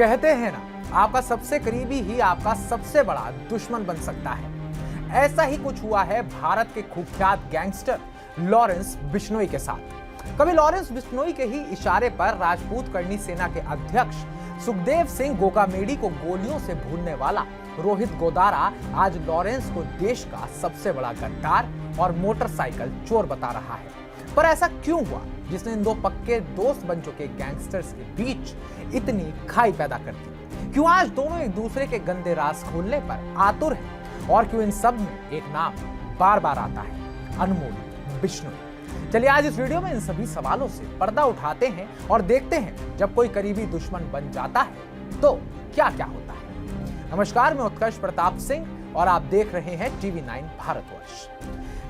कहते हैं ना, आपका सबसे करीबी ही आपका सबसे बड़ा दुश्मन बन सकता है। ऐसा ही कुछ हुआ है भारत के कुख्यात गैंगस्टर लॉरेंस बिश्नोई के साथ। कभी लॉरेंस बिश्नोई के ही इशारे पर राजपूत करनी सेना के अध्यक्ष सुखदेव सिंह गोगामेडी को गोलियों से भूनने वाला रोहित गोदारा आज लॉरेंस को देश का सबसे बड़ा गद्दार और मोटरसाइकिल चोर बता रहा है। पर ऐसा क्यों हुआ जिसने इन दो पक्के दोस्त बन चुके गैंगस्टर्स के बीच इतनी खाई पैदा कर दी? क्यों आज दोनों एक दूसरे के गंदे राज खोलने पर आतुर हैं? और क्यों इन सब में एक नाम बार बार आता है, अनमोल बिश्नोई? चलिए आज इस वीडियो में इन सभी सवालों से पर्दा उठाते हैं और देखते हैं जब कोई करीबी दुश्मन बन जाता है तो क्या क्या होता है। नमस्कार, मैं उत्कर्ष प्रताप सिंह और आप देख रहे हैं TV9 भारतवर्ष।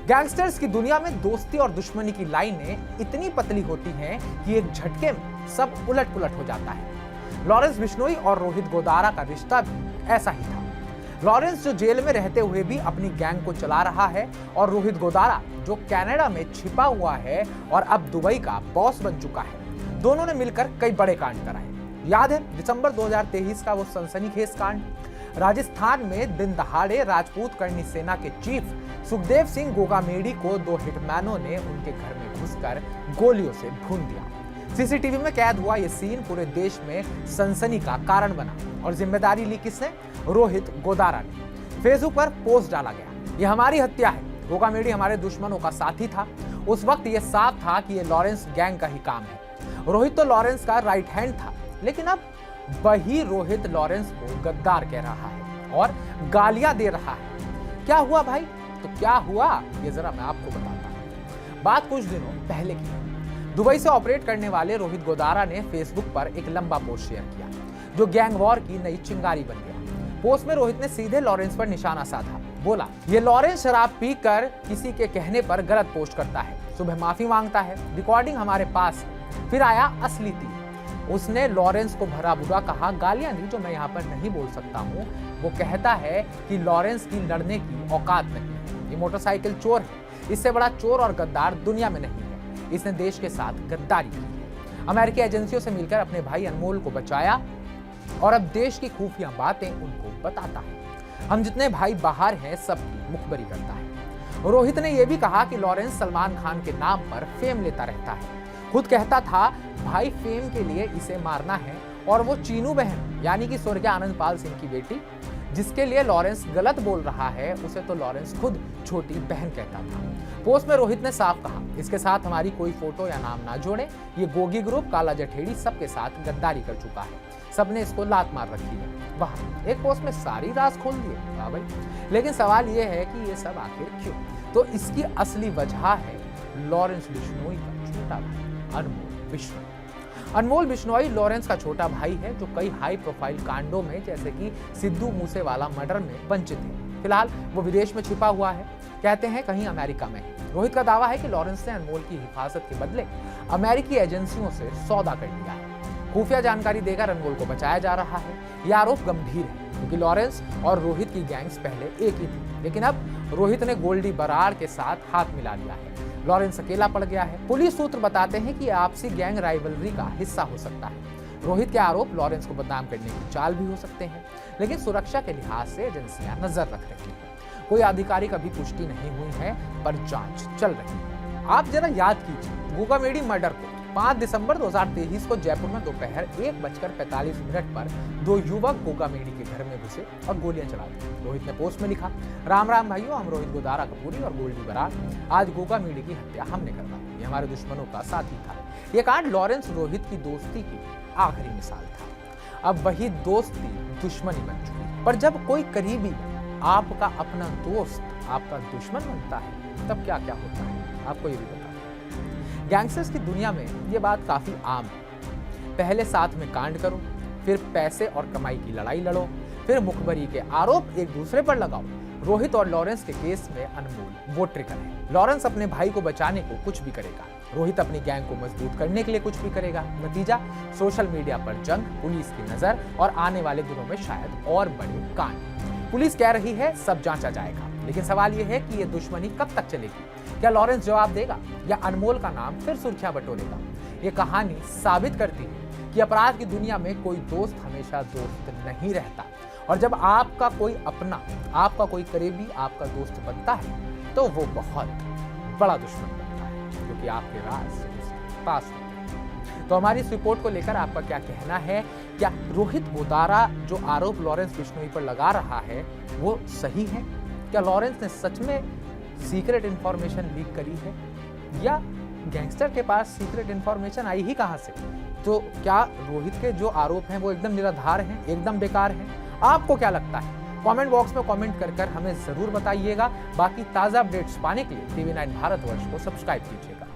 गैंगस्टर्स की दुनिया में दोस्ती और दुश्मनी की लाइनें इतनी पतली होती हैं कि एक झटके में सब उलट पुलट हो जाता है। लॉरेंस बिश्नोई और रोहित गोदारा का रिश्ता भी ऐसा ही था। लॉरेंस जो जेल में रहते हुए भी अपनी गैंग को चला रहा है और रोहित गोदारा जो कनाडा में छिपा हुआ है और अब दुबई का बॉस बन चुका है। दोनों ने मिलकर कई बड़े कांड कराए। याद है दिसंबर 2023 का वो सनसनीखेज कांड? राजस्थान में दिन दहाड़े राजपूत करनी सेना के चीफ सुखदेव सिंह गोगामेडी को दो हिटमैनों ने उनके घर में घुसकर गोलियों से भून दिया। सीसीटीवी में कैद हुआ यह सीन पूरे देश में सनसनी का कारण बना और जिम्मेदारी ली किसने? रोहित गोदारा ने। फेसबुक पर पोस्ट डाला गया, यह हमारी हत्या है, गोगामेडी हमारे दुश्मनों का साथी था। उस वक्त यह साफ था कि यह लॉरेंस गैंग का ही काम है। रोहित तो लॉरेंस का राइट हैंड था, लेकिन अब वही रोहित लॉरेंस को गद्दार कह रहा है और गालियां दे रहा है। क्या हुआ भाई? तो क्या हुआ ये जरा मैं आपको बताता हूं। बात कुछ दिनों पहले की है। दुबई से ऑपरेट करने वाले रोहित गोदारा ने फेसबुक पर एक लंबा पोस्ट शेयर किया जो गैंग वॉर की नई चिंगारी बन गया। पोस्ट में रोहित ने सीधे लॉरेंस पर निशाना साधा। बोला, ये लॉरेंस शराब पीकर किसी के कहने पर गलत पोस्ट करता है, सुबह माफी मांगता है, रिकॉर्डिंग हमारे पास है। फिर आया असली तीर। उसने लॉरेंस को भरा बुरा कहा, गालियां दी जो मैं यहाँ पर नहीं बोल सकता हूँ। वो कहता है कि लॉरेंस की लड़ने की औकात नहीं, ये मोटरसाइकिल चोर है, इससे बड़ा चोर और गद्दार दुनिया में नहीं है। इसने देश के साथ गद्दारी की है, अमेरिकी एजेंसियों से मिलकर अपने भाई अनमोल को बचाया और अब देश की खुफिया बातें उनको बताता है। हम जितने भाई बाहर हैं सबकी मुखबरी करता है। रोहित ने यह भी कहा कि लॉरेंस सलमान खान के नाम पर फेम लेता रहता है। खुद कहता था भाई फेम के लिए इसे मारना है और वो चीनू बहन यानी कि स्वर्गीय आनंद पाल सिंह की बेटी जिसके लिए लॉरेंस गलत बोल रहा है उसे तो लॉरेंस खुद छोटी बहन कहता था। पोस्ट में रोहित ने साफ कहा, इसके साथ हमारी कोई फोटो या नाम ना जोड़े, ये गोगी ग्रुप काला जठेड़ी सबके साथ गद्दारी कर चुका है, सबने इसको लात मार रखी है। वाह, एक पोस्ट में सारी राज खोल दिए। वाह भाई। लेकिन सवाल ये है कि ये सब आखिर क्यों? तो इसकी असली वजह है लॉरेंस बिश्नोई का छोटा भाई अनमोल बिश्नोई। अनमोल बिश्नोई लॉरेंस का छोटा भाई है जो कई हाई प्रोफाइल कांडों में जैसे कि सिद्धू मूसेवाला मर्डर में वंचित है। फिलहाल वो विदेश में छिपा हुआ है, कहते हैं कहीं अमेरिका में। रोहित का दावा है कि लॉरेंस ने अनमोल की हिफाजत के बदले अमेरिकी एजेंसियों से सौदा कर लिया है। खुफिया जानकारी देकर अनमोल को बचाया जा रहा है। यह आरोप गंभीर है क्योंकि लॉरेंस और रोहित की गैंग्स पहले एक ही थी, लेकिन अब रोहित ने गोल्डी बराड़ के साथ हाथ मिला लिया है। लॉरेंस अकेला पड़ गया है। पुलिस सूत्र बताते हैं कि आपसी गैंग राइवलरी का हिस्सा हो सकता है। रोहित के आरोप लॉरेंस को बदनाम करने की चाल भी हो सकते हैं, लेकिन सुरक्षा के लिहाज से एजेंसियां नजर रख रही हैं। कोई आधिकारिक अभी पुष्टि नहीं हुई है, पर जांच चल रही है। आप जरा याद कीजिए गोगामेडी मर्डर को 5 दिसंबर 2023 को जयपुर में दोपहर 1:45 पर दो युवक गोगामेडी के घर में घुसे और गोलियां चला दी। रोहित ने पोस्ट में लिखा, राम राम भाइयों, हम रोहित गोदारा कपूरी और गोल्डी बराड़ आज गोगामेडी की हत्या हमने करवा दी। ये हमारे दुश्मनों का साथी था। यह कांड लॉरेंस रोहित की दोस्ती की आखिरी मिसाल था। अब वही दोस्ती दुश्मनी बन चुकी। पर जब कोई करीबी आपका अपना दोस्त आपका दुश्मन बनता है तब क्या क्या होता है, आपको ये भी बता। गैंगस्टर्स की दुनिया में ये बात काफी आम है। पहले साथ में कांड करो, फिर पैसे और कमाई की लड़ाई लड़ो, फिर मुखबरी के आरोप एक दूसरे पर लगाओ। रोहित और लॉरेंस के केस में अनमोल वो ट्रिगर है। लॉरेंस अपने भाई को बचाने को कुछ भी करेगा, रोहित अपनी गैंग को मजबूत करने के लिए कुछ भी करेगा। नतीजा सोशल मीडिया पर जंग, पुलिस की नजर और आने वाले दिनों में शायद और बड़े कांड। पुलिस कह रही है सब जांचा जाएगा, लेकिन सवाल यह है कि यह दुश्मनी कब तक चलेगी? क्या लॉरेंस जवाब देगा या अनमोल का नाम फिर सुर्खियां बटोरेगा? ये कहानी साबित करती है कि अपराध की दुनिया में कोई दोस्त हमेशा दोस्त नहीं रहता, और जब आपका कोई अपना, आपका कोई करीबी आपका दोस्त बनता है तो वो बहुत बड़ा दुश्मन बनता है, क्योंकि आपके राज उसके पास होते हैं। तो हमारी इस रिपोर्ट को लेकर आपका क्या कहना है? क्या रोहित गोदारा जो आरोप लॉरेंस बिश्नोई पर लगा रहा है वो सही है? क्या लॉरेंस ने सच में सीक्रेट इंफॉर्मेशन लीक करी है, या गैंगस्टर के पास सीक्रेट इंफॉर्मेशन आई ही कहां से? तो क्या रोहित के जो आरोप हैं वो एकदम निराधार हैं, एकदम बेकार हैं? आपको क्या लगता है? कमेंट बॉक्स में कमेंट कर हमें जरूर बताइएगा। बाकी ताजा अपडेट्स पाने के लिए TV9 भारतवर्ष को सब्सक्राइब कीजिएगा।